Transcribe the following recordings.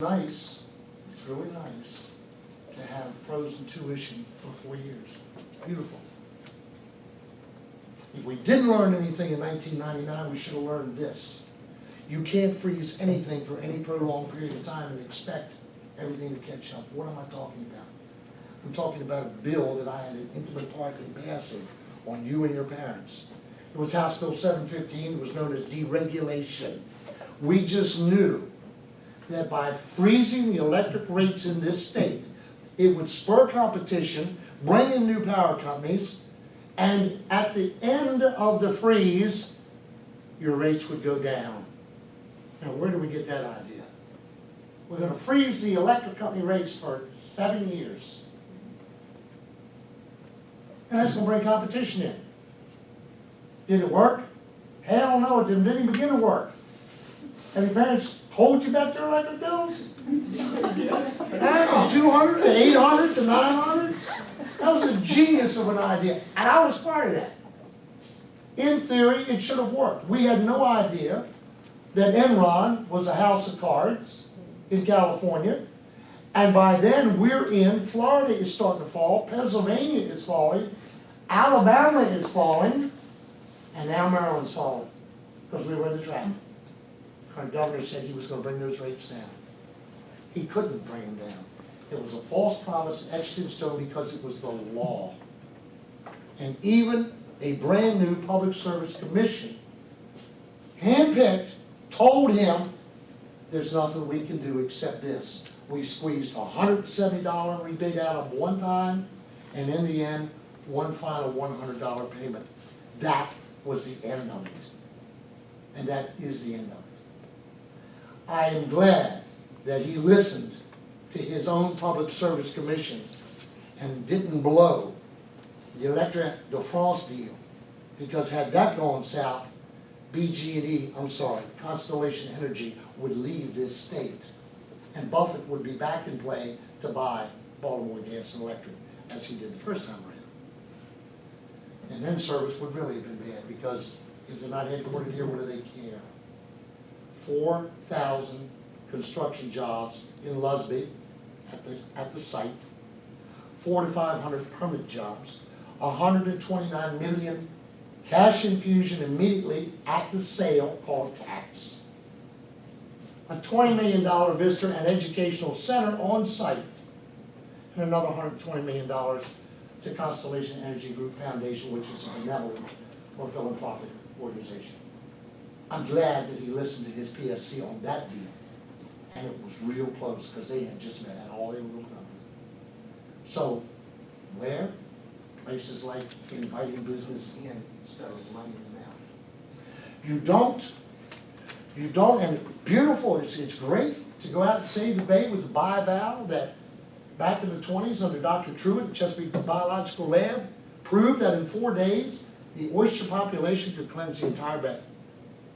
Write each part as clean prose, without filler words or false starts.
nice, it's really nice to have frozen tuition for 4 years. It's beautiful. If we didn't learn anything in 1999, we should have learned this. You can't freeze anything for any prolonged period of time and expect everything to catch up. What am I talking about? I'm talking about a bill that I had an intimate part in passing on you and your parents. It was House Bill 715. It was known as deregulation. We just knew that by freezing the electric rates in this state, it would spur competition, bring in new power companies, and at the end of the freeze, your rates would go down. Now, where do we get that idea? We're going to freeze the electric company rates for 7 years. And that's going to bring competition in. Did it work? Hell no, it didn't even begin to work. Have your parents told you about their electric bills? From 200 to 800 to 900? That was a genius of an idea, and I was part of that. In theory, it should have worked. We had no idea that Enron was a house of cards in California, and by then we're in, Florida is starting to fall, Pennsylvania is falling, Alabama is falling, and now Maryland's falling, because we were in the trap. Our governor said he was going to bring those rates down. He couldn't bring them down. It was a false promise etched in stone because it was the law. And even a brand new Public Service Commission, handpicked, told him there's nothing we can do except this. We squeezed $170 rebate out of one time, and in the end, one final $100 payment. That was the end of it. And that is the end of it. I am glad that he listened to his own Public Service Commission and didn't blow the Electric de France deal, because had that gone south, Constellation Energy would leave this state, and Buffett would be back in play to buy Baltimore Gas and Electric, as he did the first time around. And then service would really have been bad, because if they're not headquartered here, what do they care? 4,000 construction jobs in Lusby at the site, 400 to 500 permit jobs, 129 million cash infusion immediately at the sale called tax, a $20 million visitor and educational center on site, and another $120 million to Constellation Energy Group Foundation, which is a benevolent or philanthropic organization. I'm glad that he listened to his PSC on that deal, and it was real close, because they had just about had all they were going to come. So, where? Places like inviting business in instead of letting them out. You don't, and beautiful, it's great to go out and save the bay with the bi-valve that back in the 20s under Dr. Truitt at Chesapeake Biological Lab proved that in 4 days, the oyster population could cleanse the entire bay.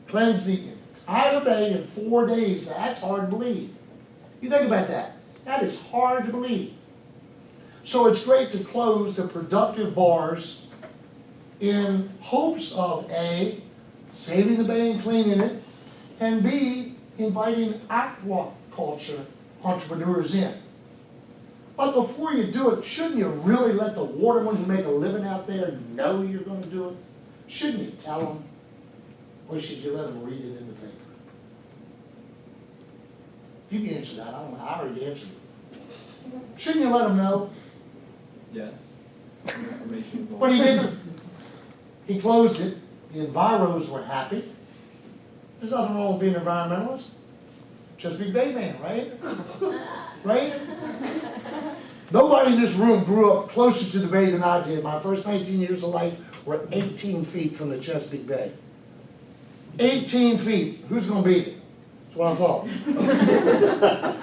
Cleanse the entire bay in 4 days. That's hard to believe. You think about that. That is hard to believe. So it's great to close the productive bars in hopes of A, saving the bay and cleaning it, and B, inviting aquaculture entrepreneurs in. But before you do it, shouldn't you really let the watermen who make a living out there know you're going to do it? Shouldn't you tell them? Or should you let them read it in the paper? You can answer that. I don't know. I already answered it. Shouldn't you let them know? Yes. But he didn't. He closed it. The enviros were happy. There's nothing wrong with being an environmentalist. Just be Bay Man, right? Right? Nobody in this room grew up closer to the bay than I did. My first 19 years of life were 18 feet from the Chesapeake Bay. 18 feet. Who's going to beat it? That's what I thought.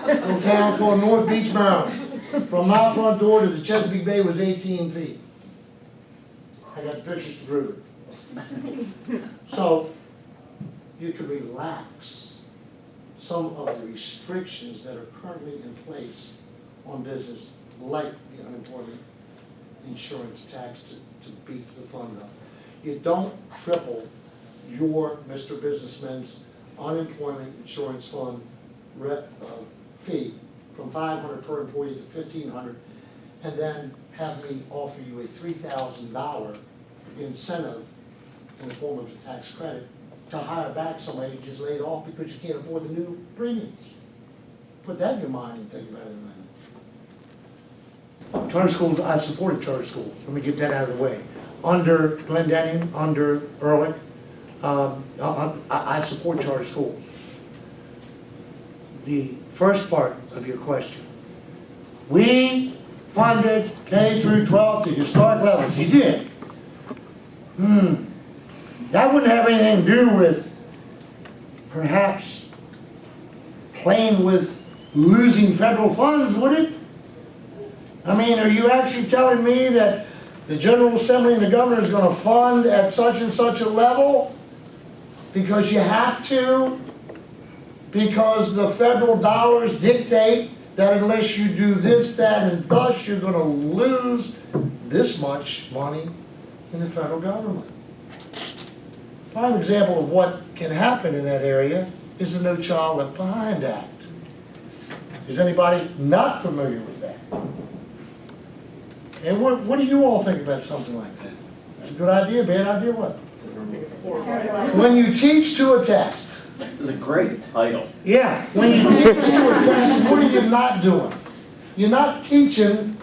Little town called North Beach, Maryland. From my front door to the Chesapeake Bay was 18 feet. I got the pictures to prove it. So, you can relax some of the restrictions that are currently in place on business, like the unemployment insurance tax to beef the fund up. You don't triple your Mr. Businessman's unemployment insurance fund fee $500 per employee to $1,500, and then have me offer you a $3,000 incentive in the form of a tax credit to hire back somebody you just laid off because you can't afford the new premiums. Put that in your mind and think about it a minute. Charter schools, I supported charter schools. Let me get that out of the way. Under Glendanian, under Ehrlich, I support charter schools. The first part of your question. We funded K through 12 to historic levels. You did. That wouldn't have anything to do with perhaps playing with losing federal funds, would it? I mean, are you actually telling me that the General Assembly and the governor is going to fund at such and such a level because you have to? Because the federal dollars dictate that unless you do this, that, and thus, you're going to lose this much money in the federal government. Prime example of what can happen in that area is the No Child Left Behind Act. Is anybody not familiar with that? And what do you all think about something like that? It's a good idea, bad idea, what? When you teach to a test. It's a great title. Yeah, when you teach to a test, what are you not doing? You're not teaching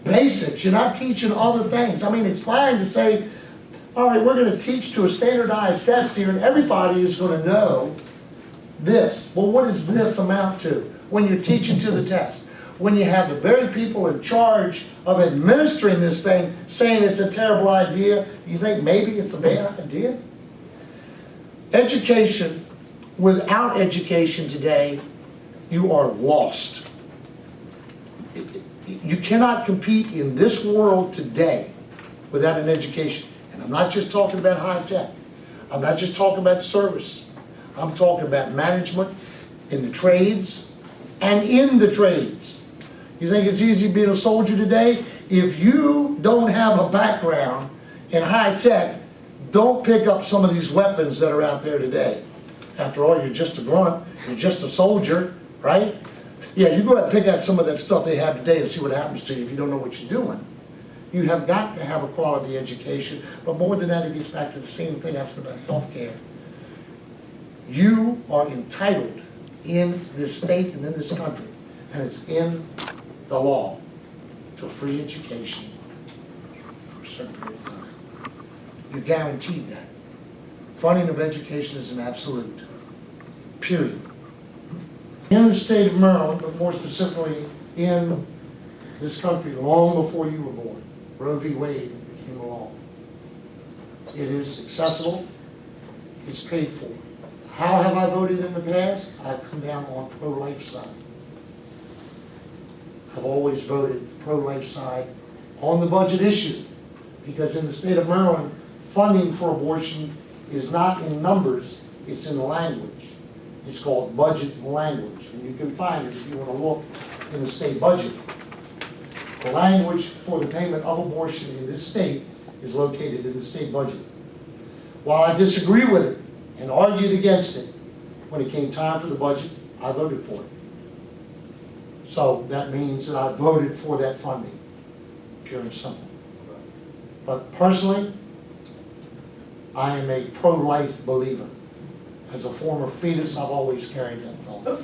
basics. You're not teaching other things. I mean, it's fine to say, all right, we're going to teach to a standardized test here, and everybody is going to know this. Well, what does this amount to when you're teaching to the test? When you have the very people in charge of administering this thing saying it's a terrible idea, you think maybe it's a bad idea? Education, without education today, you are lost. You cannot compete in this world today without an education. And I'm not just talking about high tech. I'm not just talking about service. I'm talking about management in the trades and in the trades. You think it's easy being a soldier today? If you don't have a background in high tech, don't pick up some of these weapons that are out there today. After all, you're just a grunt, you're just a soldier, right? Yeah, you go ahead and pick out some of that stuff they have today and see what happens to you if you don't know what you're doing. You have got to have a quality education, but more than that, it gets back to the same thing I said about health care. You are entitled in this state and in this country, and it's in the law, to a free education for a certain period of time. You're guaranteed that. Funding of education is an absolute, period. In the state of Maryland, but more specifically in this country, long before you were born, Roe v. Wade came along. It is accessible, it's paid for. How have I voted in the past? I've come down on pro-life side. I've always voted pro-life side on the budget issue, because in the state of Maryland, funding for abortion is not in numbers, it's in language. It's called budget language, and you can find it if you want to look in the state budget. The language for the payment of abortion in this state is located in the state budget. While I disagree with it and argued against it, when it came time for the budget, I voted for it. So that means that I voted for that funding, pure and simple. But personally, I am a pro-life believer. As a former fetus, I've always carried that thought.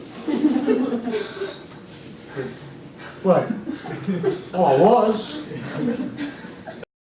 What? Well, I was.